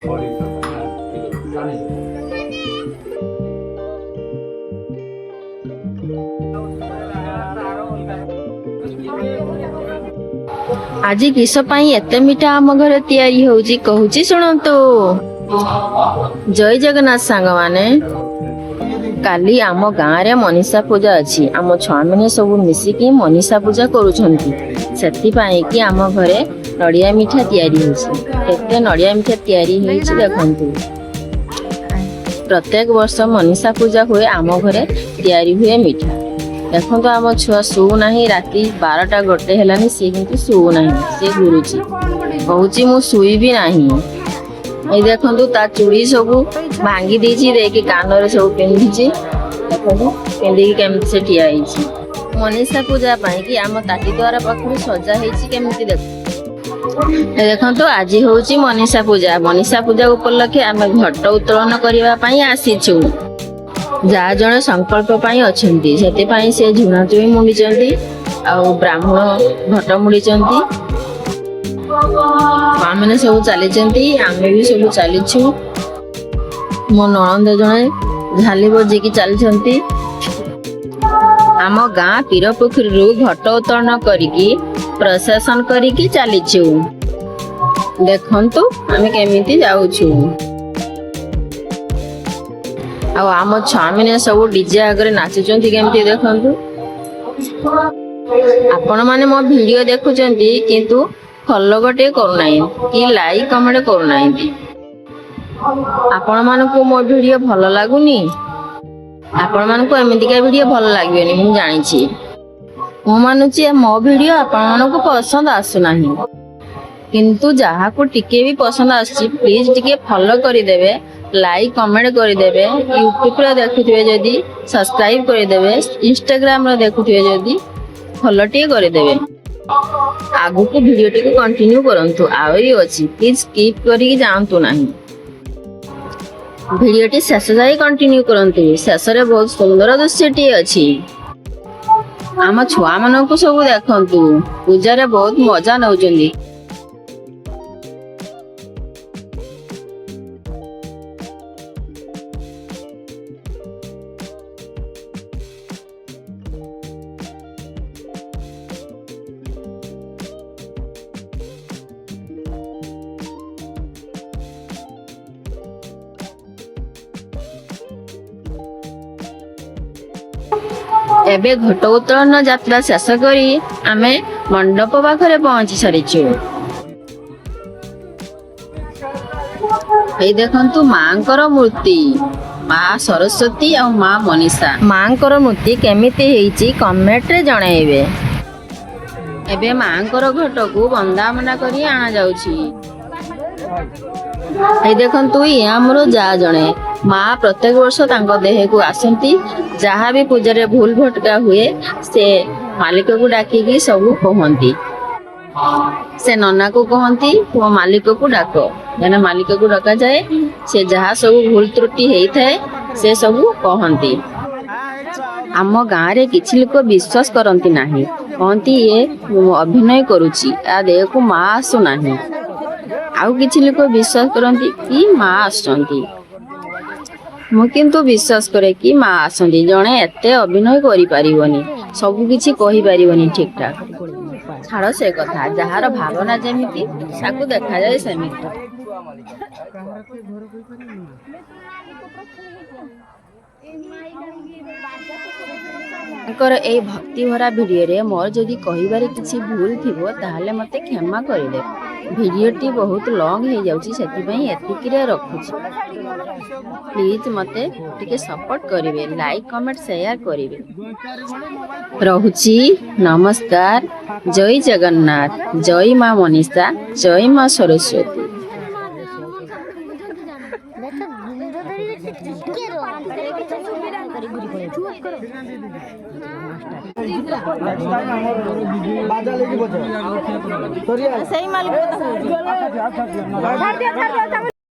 आज किस एत मिठा आम घर तैयारी होउची कहूची शुणु। जय जगन्नाथ सांग माने काली आम गाँव रे मनीषा पूजा अच्छी। आम छुआ मैंने सब मिसिकी मनीषा पूजा करुछंती। सेतिपाई कि आम घरे नड़िया मिठा तैयारी होउची। केते नड़िया मिठा तैयारी होइची देखंतु। प्रत्येक वर्ष मनीषा पूजा हुए आम घरे तैयारी हुए मिठा। देखो आम छुआ शो नहीं राति 12टा गोटे हेलानी सी किंतु शो नहीं सी घुरुची कहूची मु शुई भी नहीं। ये देखो ता चूड़ी सब भांगी देछि देकी कान रे सब पिंधिछि। देखो पिंधिकी केमति से ठिया हिछि मनीषा पूजा पाई कि आम ताती द्वारा पाखु सजा हिछि केमति देखो आज होउची मनीषा पूजा। मनीषा पूजा उपलक्षे आम घट उत्तोलन करबा पई आसीछु। जहाँ जड़े संकल्प अच्छी से झुणा चुई मुड़ी ब्राह्मण घट मुड़ी मैंने सब चली आम भी सब चलीछु। मो नणंद जड़े झाली बजेकी चली आम गाँ पीर पोखरी घट उत्तोलन करिकी प्रशासन करिकी चलीछु। देखंतु आमे केमिति जाउछु। आम छुआ मैंने सब डीजे आगे नाचुंट केमती देखु। आपण मैंने मो वीडियो देखुंट किंतु फॉलो गोटे करना कि लाइक कमेंट करना। आपण मानकु मो वीडियो भल लगुनि। आपण मानकु एमितिका वीडियो भल लागबेनी मु जानिछि। मु मानुछि मो वीडियो आपण मानकु पसंद आसुना किंतु जहा को टिके भी पसंद आछि प्लीज टिके फॉलो करि देबे, लाइक कमेंट करदेवे। यूट्यूब रे देखुथिबे जदी सब्सक्राइब करदेवे, इंस्टाग्राम रे देखुथिबे जदी फॉलो टे करदेवे। आगु को वीडियो टी को कंटिन्यू करंतु आवरी अछि प्लीज स्किप करी जानतु नाही। वीडियो टी शेष जाई कंटिन्यू करंतु। शेष रे बहुत सुंदर दृश्य टी अछि। आम छुआ मानन को सब देखंतु पूजा रे बहुत मजा नउचंदी। एबे घट उत्तोलन यात्रा शेष करी आमे मंडप पाखरे पहुंची सारिछु। ए देखंतु मांकर मूर्ति मां सरस्वती और मां मनीषा। मांकर मूर्ति केमिति हेइची कमेंट रे जणाइबे। एबे मांकर घट को वंदावना करी आना जाउची। ए देखंतु ये हमरो जा जणे माँ प्रत्येक वर्ष तांको देह को आसंती। जहाँ भी पूजा रे भूल भटका हुए से मालिक को डाकी सब कहती। से नना को कहती वो मालिक को डाक यानी मालिक को डका जाए। से जहाँ सब भूल त्रुटि होता है से सब कहती। आम गाँव रे किछि लोक विश्वास करती नहीं, कहती ये अभिनय करुची आ देह को माँ आसु नहीं। आउ किछि लोक विश्वास करती कि माँ आसुचंती। मु किंतु विश्वास करे कि माँ आसंती। जणे एते अभिनय करि परिबनी, सब किछि कहि परिबनी ठीक ठाक। छाड़ से कथा जहार भावना जेमिति साकु देखा जाय सेमिति। ए भक्ति भरा वीडियो रे मोर जदि कहिबारे किछि भूल थिबो ताहले मते क्षमा करिदे। वीडियो टी बहुत लॉन्ग हो जाउची सेति पई एतिकी रे रखुची। प्लीज मते टिके सपोर्ट करिवे, लाइक कमेंट शेयर करिवे। रहुची नमस्कार। जय जगन्नाथ, जय मां मनीषा, जय मां सरस्वती। सही मालिक